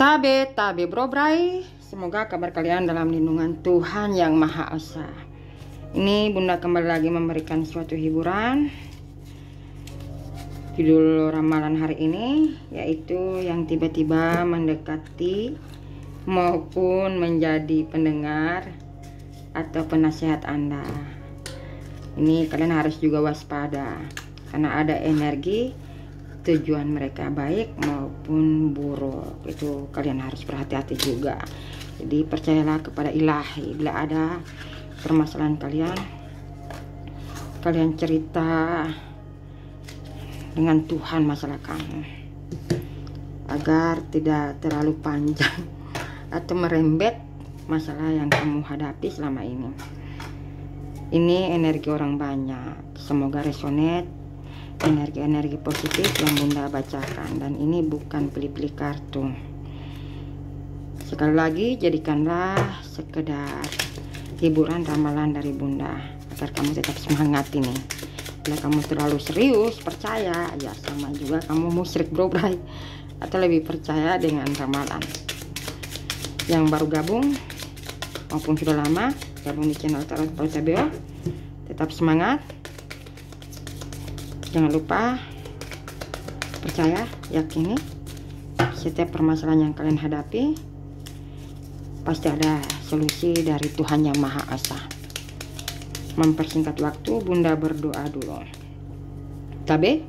Tabe Bro Bray, semoga kabar kalian dalam lindungan Tuhan Yang Maha Esa. Ini Bunda kembali lagi memberikan suatu hiburan. Judul ramalan hari ini yaitu yang tiba-tiba mendekati maupun menjadi pendengar atau penasehat Anda. Ini kalian harus juga waspada karena ada energi tujuan mereka baik maupun buruk. Itu kalian harus berhati-hati juga. Jadi percayalah kepada ilahi. Bila ada permasalahan kalian cerita dengan Tuhan masalah kamu, agar tidak terlalu panjang atau merembet masalah yang kamu hadapi selama ini. Ini energi orang banyak, semoga resonate energi-energi positif yang Bunda bacakan, dan ini bukan pilih-pilih kartu. Sekali lagi, jadikanlah sekedar hiburan ramalan dari Bunda agar kamu tetap semangat ini. Bila kamu terlalu serius percaya, ya sama juga kamu musyrik Bro Bray, atau lebih percaya dengan ramalan. Yang baru gabung maupun sudah lama gabung di channel Tarot Portabeo, tetap semangat. Jangan lupa percaya, yakini setiap permasalahan yang kalian hadapi pasti ada solusi dari Tuhan Yang Maha Esa. Mempersingkat waktu, Bunda berdoa dulu. Tabe.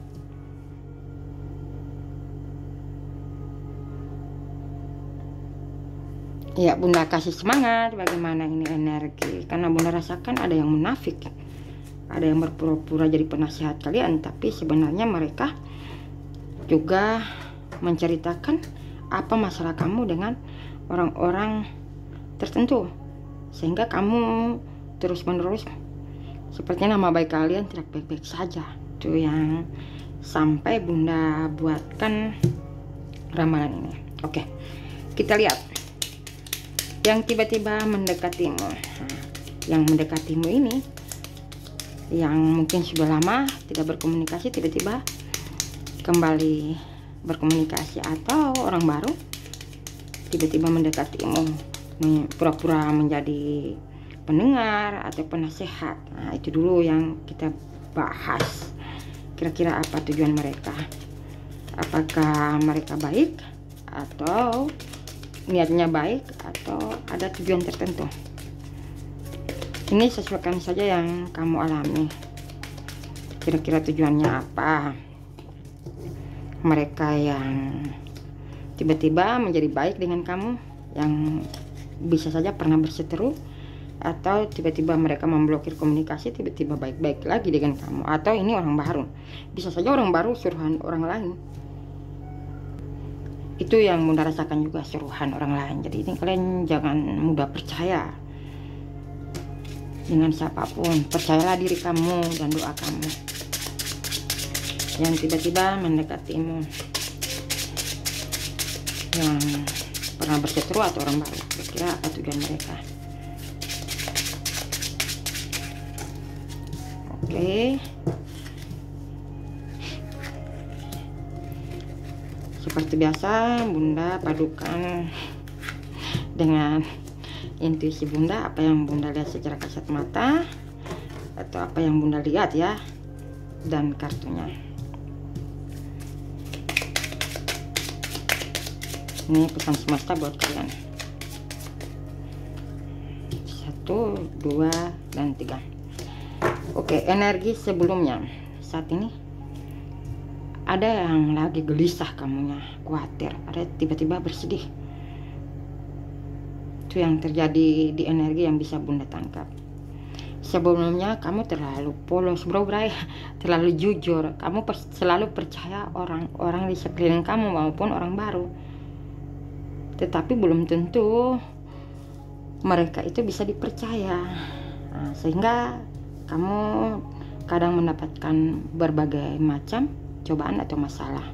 Ya, Bunda kasih semangat bagaimana ini energi, karena Bunda rasakan ada yang munafik. Ada yang berpura-pura jadi penasihat kalian, tapi sebenarnya mereka juga menceritakan apa masalah kamu dengan orang-orang tertentu, sehingga kamu terus-menerus sepertinya nama baik kalian tidak baik-baik saja. Itu yang sampai Bunda buatkan ramalan ini. Oke, kita lihat yang tiba-tiba mendekatimu. Nah, yang mendekatimu ini yang mungkin sudah lama tidak berkomunikasi, tiba-tiba kembali berkomunikasi, atau orang baru tiba-tiba mendekatimu, pura-pura menjadi pendengar atau penasehat. Nah, itu dulu yang kita bahas. Kira-kira apa tujuan mereka? Apakah mereka baik atau niatnya baik, atau ada tujuan tertentu? Ini sesuaikan saja yang kamu alami. Kira-kira tujuannya apa? Mereka yang tiba-tiba menjadi baik dengan kamu, yang bisa saja pernah berseteru, atau tiba-tiba mereka memblokir komunikasi, tiba-tiba baik-baik lagi dengan kamu, atau ini orang baru. Bisa saja orang baru suruhan orang lain. Itu yang Bunda rasakan juga, suruhan orang lain. Jadi ini kalian jangan mudah percaya dengan siapapun. Percayalah diri kamu dan doa kamu. Yang tiba-tiba mendekatimu, yang pernah berseteru atau orang baru, kira-kira apa tujuan mereka? Oke, seperti biasa Bunda padukan dengan intuisi Bunda, apa yang Bunda lihat secara kasat mata atau apa yang Bunda lihat ya, dan kartunya. Ini pesan semesta buat kalian. 1, 2, dan 3. Oke, energi sebelumnya. Saat ini ada yang lagi gelisah kamunya, khawatir, ada tiba-tiba bersedih. Itu yang terjadi di energi yang bisa Bunda tangkap. Sebelumnya kamu terlalu polos Bro Bray, terlalu jujur. Kamu selalu percaya orang-orang di sekeliling kamu maupun orang baru, tetapi belum tentu mereka itu bisa dipercaya. Nah, sehingga kamu kadang mendapatkan berbagai macam cobaan atau masalah.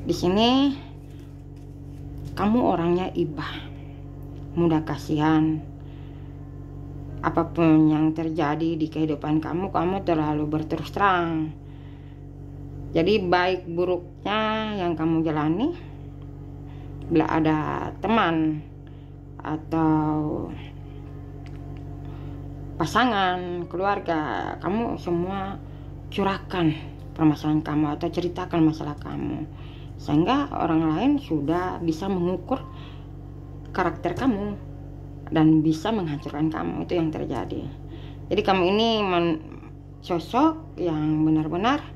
Di sini kamu orangnya ibah, mudah kasihan. Apapun yang terjadi di kehidupan kamu terlalu berterus terang. Jadi baik buruknya yang kamu jalani, bila ada teman atau pasangan, keluarga, kamu semua curahkan permasalahan kamu atau ceritakan masalah kamu, sehingga orang lain sudah bisa mengukur karakter kamu dan bisa menghancurkan kamu. Itu yang terjadi. Jadi kamu ini sosok yang benar-benar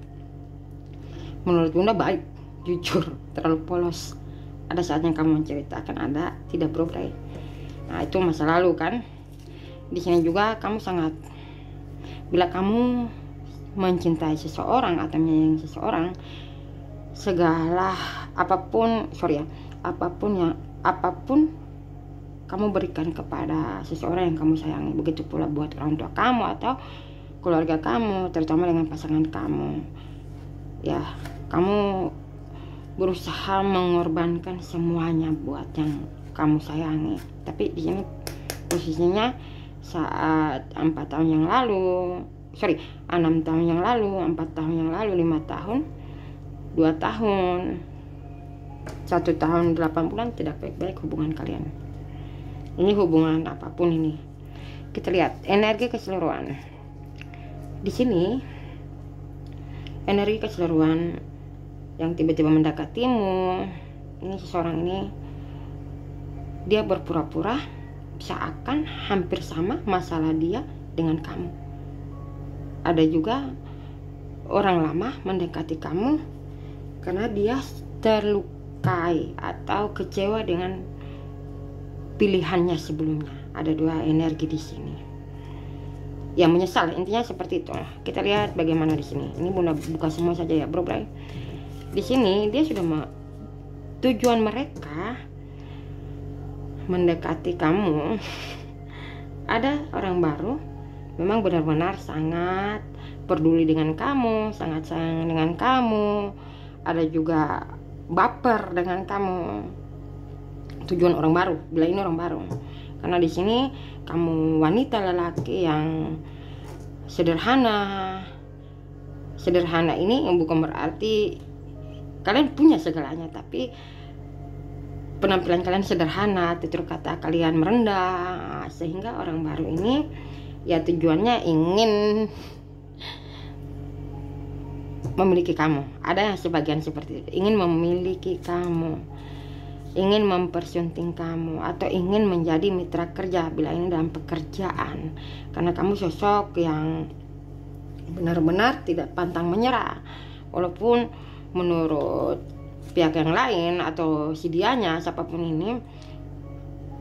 menurut Bunda baik, jujur, terlalu polos. Ada saatnya kamu menceritakan, ada tidak, bro. Nah, itu masa lalu kan. Di sini juga kamu sangat, bila kamu mencintai seseorang atau menyayangi seseorang, segala apapun kamu berikan kepada seseorang yang kamu sayangi, begitu pula buat orang tua kamu atau keluarga kamu, terutama dengan pasangan kamu. Ya, kamu berusaha mengorbankan semuanya buat yang kamu sayangi. Tapi di sini posisinya saat 6 tahun yang lalu, 4 tahun yang lalu, 5 tahun, 2 tahun, 1 tahun 8 bulan tidak baik-baik hubungan kalian. Ini hubungan apapun ini. Kita lihat energi keseluruhan. Di sini energi keseluruhan yang tiba-tiba mendekatimu, ini seseorang ini dia berpura-pura seakan hampir sama masalah dia dengan kamu. Ada juga orang lama mendekati kamu karena dia terlukai atau kecewa dengan pilihannya sebelumnya. Ada 2 energi di sini yang menyesal, intinya seperti itu. Kita lihat bagaimana di sini. Ini Bunda buka semua saja ya, bro. Di sini dia sudah tujuan mereka mendekati kamu. Ada orang baru, memang benar-benar sangat peduli dengan kamu, sangat sayang dengan kamu. Ada juga baper dengan kamu. Tujuan orang baru, bila ini orang baru. Karena di sini kamu wanita lelaki yang sederhana. Sederhana ini bukan berarti kalian punya segalanya, tapi penampilan kalian sederhana, tutur kata kalian merendah, sehingga orang baru ini ya tujuannya ingin memiliki kamu. Ada yang sebagian seperti itu, ingin memiliki kamu, ingin mempersunting kamu, atau ingin menjadi mitra kerja bila ini dalam pekerjaan. Karena kamu sosok yang benar-benar tidak pantang menyerah, walaupun menurut pihak yang lain atau si dianya, siapapun ini,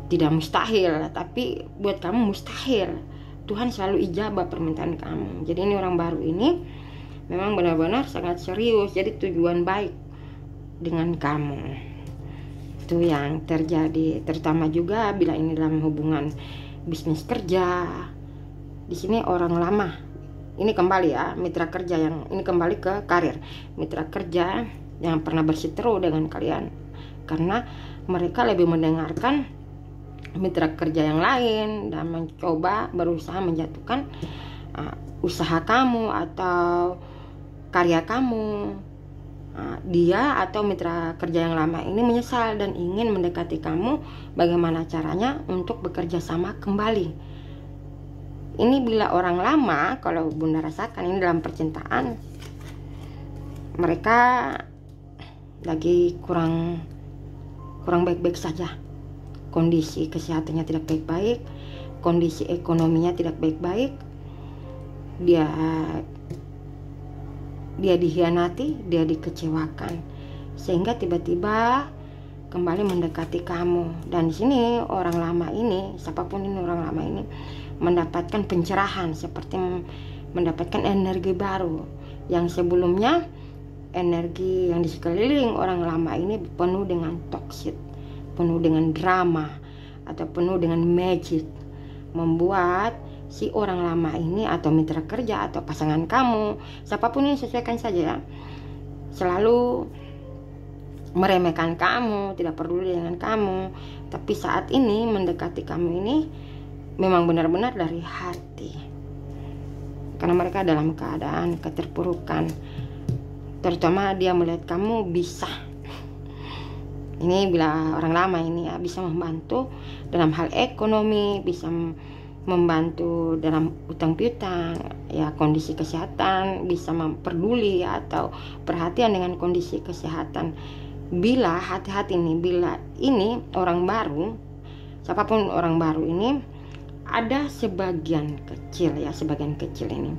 tidak mustahil, tapi buat kamu mustahil. Tuhan selalu ijabah permintaan kamu. Jadi ini orang baru ini memang benar-benar sangat serius, jadi tujuan baik dengan kamu. Itu yang terjadi, terutama juga bila ini dalam hubungan bisnis kerja. Di sini orang lama ini kembali ya, mitra kerja yang ini kembali ke karir, mitra kerja yang pernah berseteru dengan kalian, karena mereka lebih mendengarkan mitra kerja yang lain dan mencoba berusaha menjatuhkan usaha kamu atau karya kamu. Dia atau mitra kerja yang lama ini menyesal dan ingin mendekati kamu, bagaimana caranya untuk bekerja sama kembali. Ini bila orang lama, kalau Bunda rasakan ini dalam percintaan, mereka lagi kurang baik-baik saja. Kondisi kesehatannya tidak baik-baik, kondisi ekonominya tidak baik-baik. Dia dihianati, dia dikecewakan, sehingga tiba-tiba kembali mendekati kamu. Dan di sini orang lama ini, siapapun ini orang lama ini, mendapatkan pencerahan, seperti mendapatkan energi baru. Yang sebelumnya energi yang di sekeliling orang lama ini penuh dengan toksik, penuh dengan drama, atau penuh dengan magic, membuat si orang lama ini atau mitra kerja atau pasangan kamu, siapapun ini, sesuaikan saja ya, selalu meremehkan kamu, tidak peduli dengan kamu. Tapi saat ini mendekati kamu ini memang benar-benar dari hati, karena mereka dalam keadaan keterpurukan, terutama dia melihat kamu bisa, ini bila orang lama ini ya, bisa membantu dalam hal ekonomi, bisa membantu dalam utang piutang ya, kondisi kesehatan, bisa memperduli ya, atau perhatian dengan kondisi kesehatan. Bila hati-hati nih, bila ini orang baru, siapapun orang baru ini, ada sebagian kecil ya, sebagian kecil ini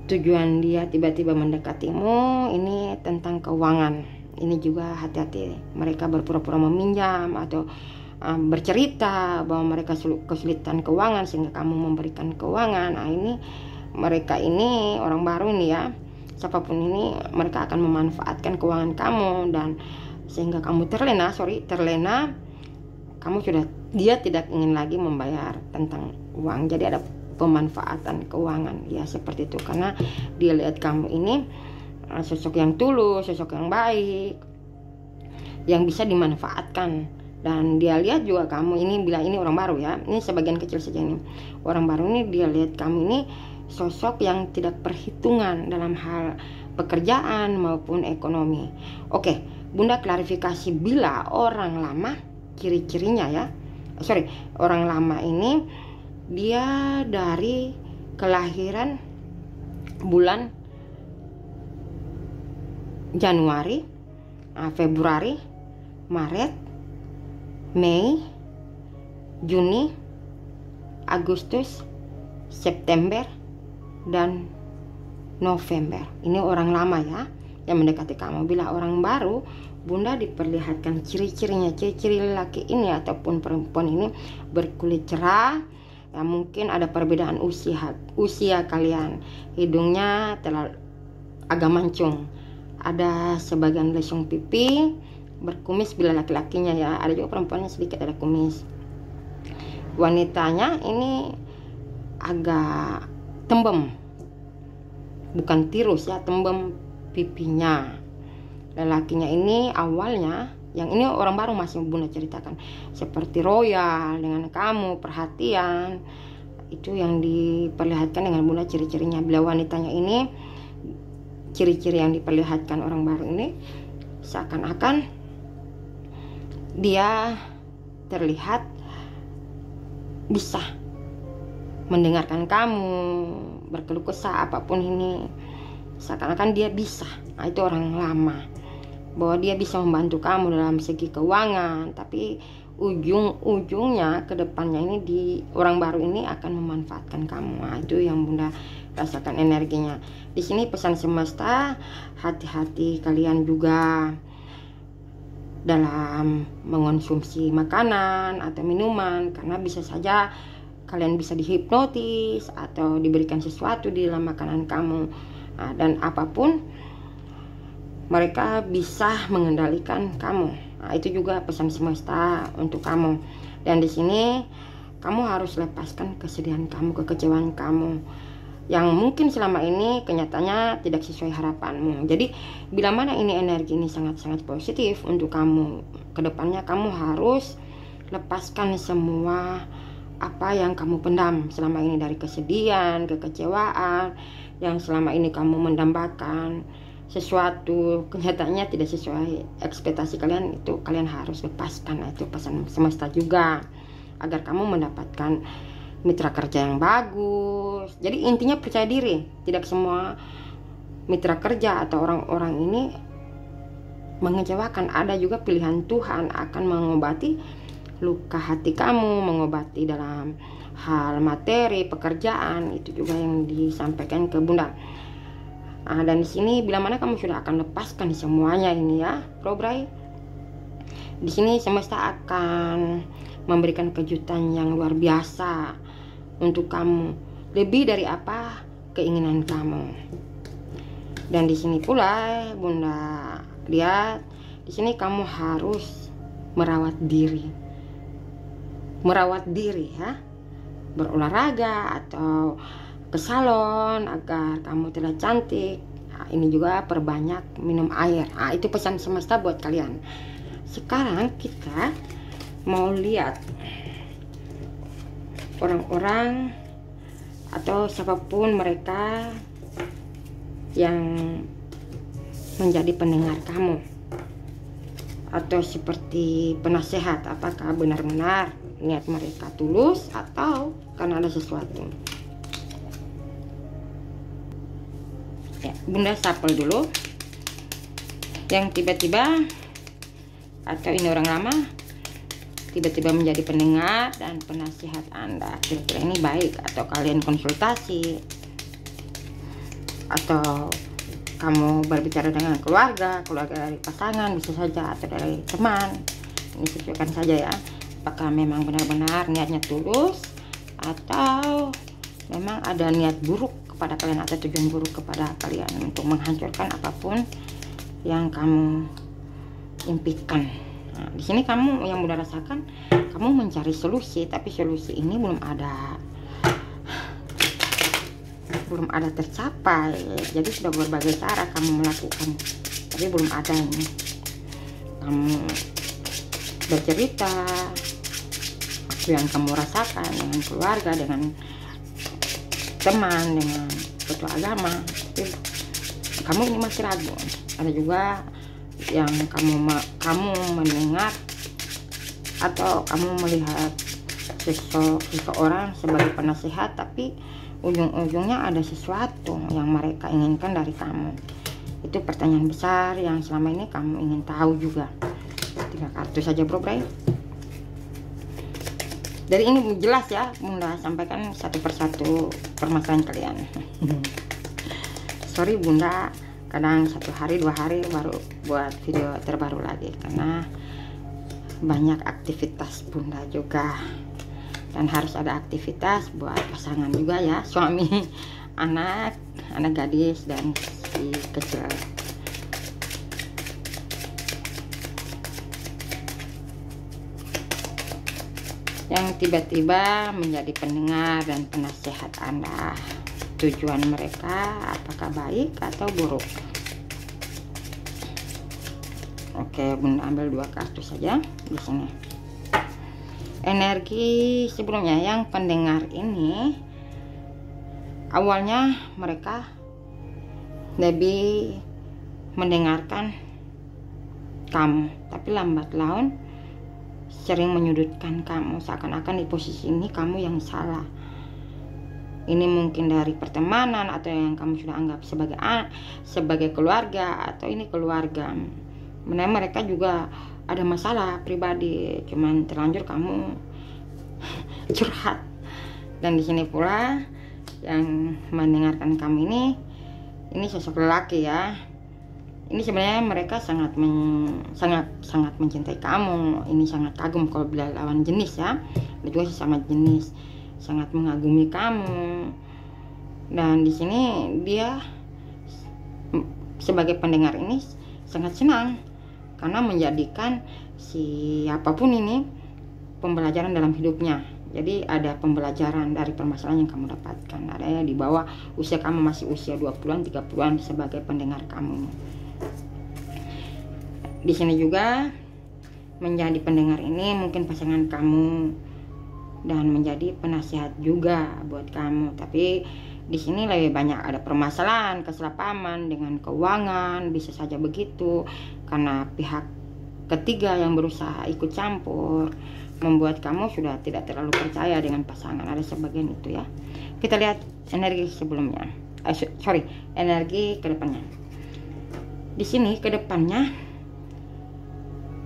tujuan dia tiba-tiba mendekatimu ini tentang keuangan. Ini juga hati-hati, mereka berpura-pura meminjam atau bercerita bahwa mereka kesulitan keuangan sehingga kamu memberikan keuangan. Nah, ini mereka ini orang baru ini ya, siapapun ini, mereka akan memanfaatkan keuangan kamu, dan sehingga kamu terlena, kamu sudah, dia tidak ingin lagi membayar tentang uang. Jadi ada pemanfaatan keuangan ya, seperti itu, karena dia lihat kamu ini sosok yang tulus, sosok yang baik, yang bisa dimanfaatkan. Dan dia lihat juga kamu ini, bila ini orang baru ya, ini sebagian kecil saja ini orang baru ini, dia lihat kamu ini sosok yang tidak perhitungan dalam hal pekerjaan maupun ekonomi. Oke, Bunda klarifikasi, bila orang lama, ciri-cirinya ya, orang lama ini dia dari kelahiran bulan Januari, Februari, Maret, Mei, Juni, Agustus, September, dan November. Ini orang lama ya, yang mendekati kamu. Bila orang baru, Bunda diperlihatkan ciri-cirinya, ciri-ciri lelaki ini ataupun perempuan ini berkulit cerah ya, mungkin ada perbedaan usia kalian, hidungnya terlalu agak mancung, ada sebagian lesung pipi, berkumis bila laki-lakinya ya, ada juga perempuannya sedikit ada kumis. Wanitanya ini agak tembem, bukan tirus ya, tembem pipinya. Lelakinya ini awalnya, yang ini orang baru masih Bunda ceritakan, seperti royal dengan kamu, perhatian, itu yang diperlihatkan dengan Bunda ciri-cirinya. Bila wanitanya ini, ciri-ciri yang diperlihatkan orang baru ini, seakan-akan dia terlihat bisa mendengarkan kamu, berkeluh kesah apapun ini, seakan-akan dia bisa. Nah, itu orang lama, bahwa dia bisa membantu kamu dalam segi keuangan, tapi ujung-ujungnya ke depannya ini orang baru ini akan memanfaatkan kamu. Nah, itu yang Bunda rasakan energinya. Di sini pesan semesta, hati-hati kalian juga dalam mengonsumsi makanan atau minuman, karena bisa saja kalian bisa dihipnotis atau diberikan sesuatu di dalam makanan kamu. Nah, dan apapun mereka bisa mengendalikan kamu. Nah, itu juga pesan semesta untuk kamu. Dan di sini kamu harus lepaskan kesedihan kamu, kekecewaan kamu yang mungkin selama ini kenyataannya tidak sesuai harapanmu. Jadi bila mana ini energi ini sangat-sangat positif untuk kamu, kedepannya kamu harus lepaskan semua apa yang kamu pendam selama ini, dari kesedihan, kekecewaan yang selama ini kamu mendambakan sesuatu kenyataannya tidak sesuai ekspektasi kalian, itu kalian harus lepaskan. Nah, itu pesan semesta juga, agar kamu mendapatkan mitra kerja yang bagus. Jadi intinya percaya diri. Tidak semua mitra kerja atau orang-orang ini mengecewakan. Ada juga pilihan Tuhan akan mengobati luka hati kamu, mengobati dalam hal materi, pekerjaan. Itu juga yang disampaikan ke Bunda. Nah, dan di sini bila mana kamu sudah akan lepaskan semuanya ini ya, Bro Bray, di sini semesta akan memberikan kejutan yang luar biasa untuk kamu, lebih dari apa keinginan kamu. Dan di sini pula Bunda lihat, di sini kamu harus merawat diri ya, berolahraga atau ke salon agar kamu terlihat cantik. Nah, ini juga perbanyak minum air. Nah, itu pesan semesta buat kalian. Sekarang kita mau lihat orang-orang atau siapapun mereka yang menjadi pendengar kamu, atau seperti penasehat. Apakah benar-benar niat mereka tulus atau karena ada sesuatu? Ya, Bunda sapel dulu yang tiba-tiba, atau ini orang lama tiba-tiba menjadi pendengar dan penasihat Anda. Kira-kira ini baik, atau kalian konsultasi, atau kamu berbicara dengan keluarga dari pasangan bisa saja, atau dari teman. Ini sesuaikan saja ya, apakah memang benar-benar niatnya tulus atau memang ada niat buruk kepada kalian, atau tujuan buruk kepada kalian untuk menghancurkan apapun yang kamu impikan. Nah, di sini kamu yang Bunda rasakan, kamu mencari solusi, tapi solusi ini belum ada tercapai. Jadi sudah berbagai cara kamu melakukan, tapi belum ada ini. Kamu bercerita apa yang kamu rasakan dengan keluarga, dengan teman, dengan ketua agama, tapi kamu ini masih ragu. Ada juga yang kamu mendengar atau kamu melihat seseorang sebagai penasihat, tapi ujung-ujungnya ada sesuatu yang mereka inginkan dari kamu. Itu pertanyaan besar yang selama ini kamu ingin tahu juga. 3 kartu saja bro Bray. Dari ini jelas ya, Bunda sampaikan satu persatu permasalahan kalian. Sorry Bunda, kadang 1 hari 2 hari baru buat video terbaru lagi, karena banyak aktivitas Bunda juga, dan harus ada aktivitas buat pasangan juga ya, suami, anak gadis, dan si kecil. Yang tiba-tiba menjadi pendengar dan penasehat Anda, tujuan mereka apakah baik atau buruk? Oke, Bunda ambil 2 kartu saja di sini. Energi sebelumnya yang pendengar ini, awalnya mereka lebih mendengarkan kamu, tapi lambat laun sering menyudutkan kamu, seakan-akan di posisi ini kamu yang salah. Ini mungkin dari pertemanan, atau yang kamu sudah anggap sebagai keluarga, atau ini keluarga. Benar, mereka juga ada masalah pribadi, cuman terlanjur kamu curhat. Dan di sini pula yang mendengarkan kamu ini sosok lelaki ya. Ini sebenarnya mereka sangat mencintai kamu. Ini sangat kagum kalau bila lawan jenis ya. Ada juga sesama jenis, sangat mengagumi kamu. Dan di sini dia sebagai pendengar ini sangat senang, karena menjadikan siapapun ini pembelajaran dalam hidupnya. Jadi ada pembelajaran dari permasalahan yang kamu dapatkan. Ada yang di bawah usia kamu, masih usia 20-an 30-an sebagai pendengar kamu. Di sini juga menjadi pendengar ini mungkin pasangan kamu, dan menjadi penasihat juga buat kamu. Tapi di sini lebih banyak ada permasalahan, kesalahpahaman dengan keuangan, bisa saja begitu, karena pihak ketiga yang berusaha ikut campur membuat kamu sudah tidak terlalu percaya dengan pasangan. Ada sebagian itu ya. Kita lihat energi sebelumnya, energi kedepannya. Di sini kedepannya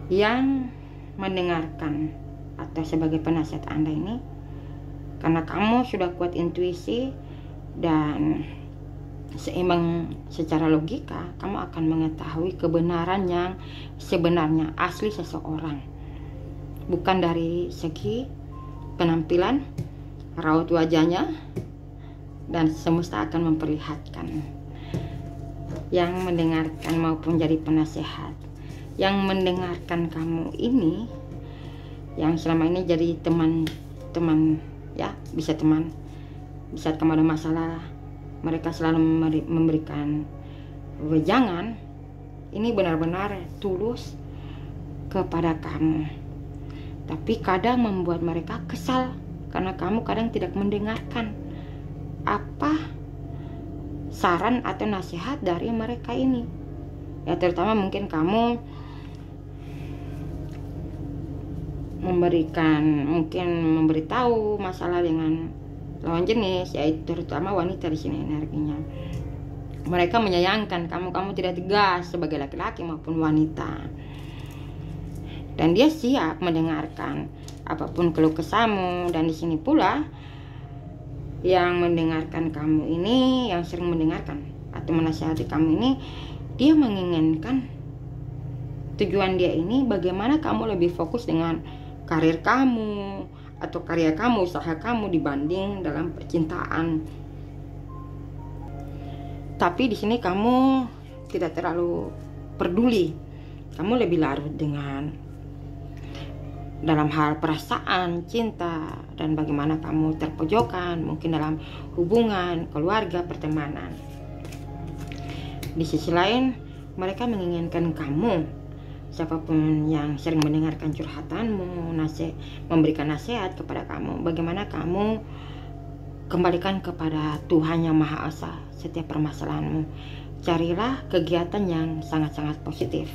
yang mendengarkan atau sebagai penasihat Anda ini, karena kamu sudah kuat intuisi dan seimbang secara logika, kamu akan mengetahui kebenaran yang sebenarnya asli seseorang, bukan dari segi penampilan, raut wajahnya, dan semesta akan memperlihatkan. Yang mendengarkan maupun jadi penasehat, yang mendengarkan kamu ini, yang selama ini jadi teman ya, bisa teman. Di saat kamu ada masalah, mereka selalu memberikan wejangan. Ini benar-benar tulus kepada kamu, tapi kadang membuat mereka kesal karena kamu kadang tidak mendengarkan apa saran atau nasihat dari mereka ini. Ya, terutama mungkin kamu memberitahu masalah dengan lawan jenis, yaitu terutama wanita di sini energinya. Mereka menyayangkan kamu tidak tegas sebagai laki-laki maupun wanita. Dan dia siap mendengarkan apapun keluh kesahmu. Dan di sini pula yang mendengarkan kamu ini, yang sering mendengarkan atau menasihati kamu ini, dia menginginkan tujuan dia ini bagaimana kamu lebih fokus dengan karir kamu atau karya kamu, usaha kamu dibanding dalam percintaan. Tapi di sini kamu tidak terlalu peduli. Kamu lebih larut dalam hal perasaan, cinta, dan bagaimana kamu terpojokan, mungkin dalam hubungan, keluarga, pertemanan. Di sisi lain, mereka menginginkan kamu, siapapun yang sering mendengarkan curhatanmu, memberikan nasihat kepada kamu, bagaimana kamu kembalikan kepada Tuhan Yang Maha Esa setiap permasalahanmu. Carilah kegiatan yang sangat-sangat positif.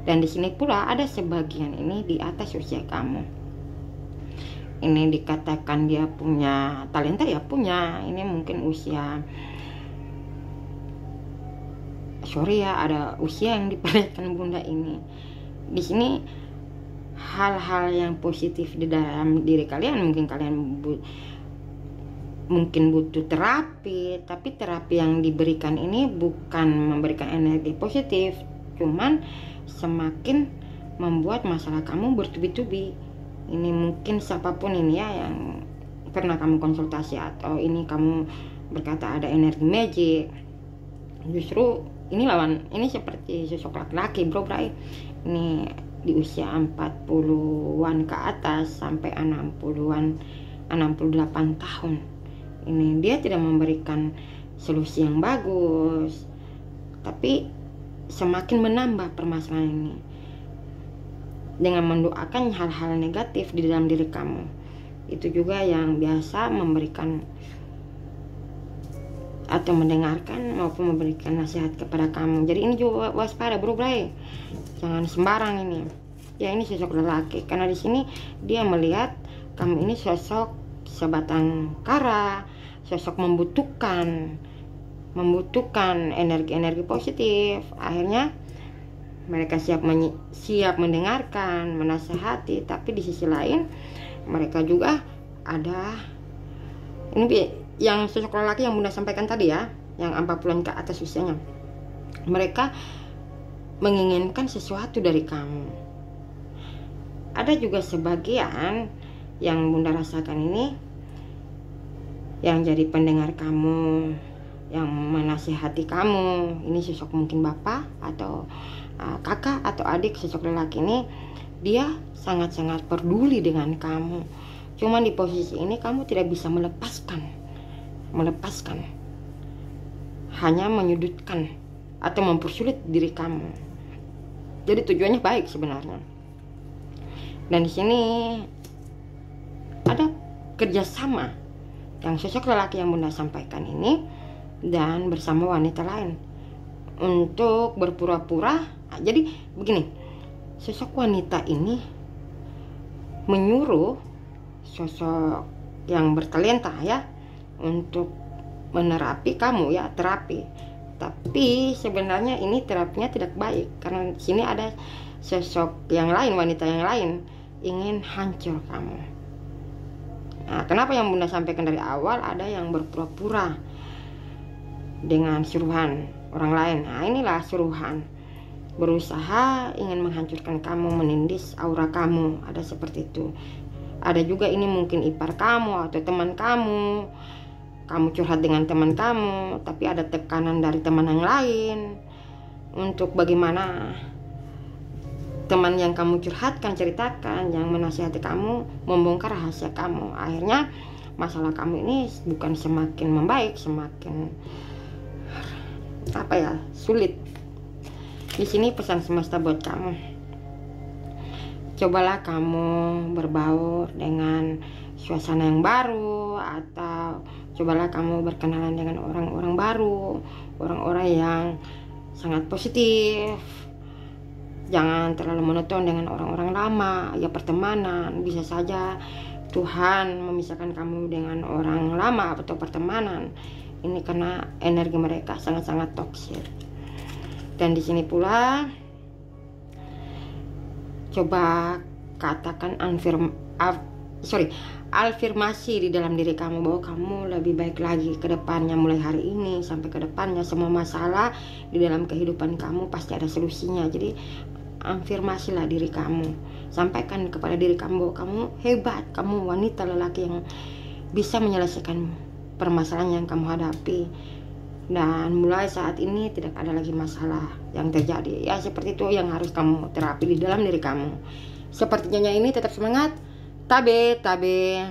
Dan di sini pula ada sebagian ini di atas usia kamu. Ini dikatakan dia punya talenta, ya punya. Ini mungkin usia, ada usia yang diperlihatkan bunda ini. Di sini hal-hal yang positif di dalam diri kalian, mungkin kalian butuh terapi, tapi terapi yang diberikan ini bukan memberikan energi positif, cuman semakin membuat masalah kamu bertubi-tubi. Ini mungkin siapapun ini ya yang pernah kamu konsultasi, atau ini kamu berkata ada energi magic, justru ini seperti sosok laki-laki, bro. Ini di usia 40-an ke atas sampai 60-an, 68 tahun. Ini dia tidak memberikan solusi yang bagus, tapi semakin menambah permasalahan ini dengan mendoakan hal-hal negatif di dalam diri kamu. Itu juga yang biasa memberikan atau mendengarkan maupun memberikan nasihat kepada kamu. Jadi ini juga waspada, bro. Jangan sembarang ini. Ya, ini sosok lelaki, karena di sini dia melihat kamu ini sosok sebatang kara, sosok membutuhkan energi-energi positif. Akhirnya mereka siap mendengarkan, menasehati, tapi di sisi lain mereka juga ada ini yang sosok lelaki yang bunda sampaikan tadi ya, yang 40-an ke atas usianya. Mereka menginginkan sesuatu dari kamu. Ada juga sebagian yang bunda rasakan ini yang jadi pendengar kamu, yang menasihati kamu. Ini sosok mungkin bapak atau kakak atau adik. Sosok lelaki ini dia sangat-sangat peduli dengan kamu. Cuman di posisi ini kamu tidak bisa melepaskan, hanya menyudutkan atau mempersulit diri kamu. Jadi tujuannya baik sebenarnya. Dan di sini ada kerjasama yang sosok lelaki yang bunda sampaikan ini dan bersama wanita lain untuk berpura-pura. Jadi begini, sosok wanita ini menyuruh sosok yang bertalenta ya untuk menerapi kamu ya, terapi. Tapi sebenarnya ini terapinya tidak baik, karena di sini ada sosok yang lain, wanita yang lain ingin hancur kamu. Nah, kenapa yang bunda sampaikan dari awal ada yang berpura-pura dengan suruhan orang lain. Nah, inilah suruhan, berusaha ingin menghancurkan kamu, menindis aura kamu. Ada seperti itu. Ada juga ini mungkin ipar kamu atau teman kamu. Kamu curhat dengan teman kamu, tapi ada tekanan dari teman yang lain untuk bagaimana teman yang kamu curhatkan, ceritakan, yang menasihati kamu, membongkar rahasia kamu. Akhirnya masalah kamu ini bukan semakin membaik, semakin sulit. Di sini pesan semesta buat kamu. Cobalah kamu berbaur dengan suasana yang baru, atau Cobalah kamu berkenalan dengan orang-orang baru, orang-orang yang sangat positif. Jangan terlalu monoton dengan orang-orang lama. Ya, pertemanan bisa saja Tuhan memisahkan kamu dengan orang lama atau pertemanan ini karena energi mereka sangat-sangat toksik. Dan di sini pula coba katakan afirmasi di dalam diri kamu bahwa kamu lebih baik lagi ke depannya. Mulai hari ini sampai ke depannya, semua masalah di dalam kehidupan kamu pasti ada solusinya. Jadi afirmasilah diri kamu, sampaikan kepada diri kamu bahwa kamu hebat, kamu wanita lelaki yang bisa menyelesaikan permasalahan yang kamu hadapi, dan mulai saat ini tidak ada lagi masalah yang terjadi. Ya, seperti itu yang harus kamu terapi di dalam diri kamu. Seperti nyanyi ini, tetap semangat, tabe tabe.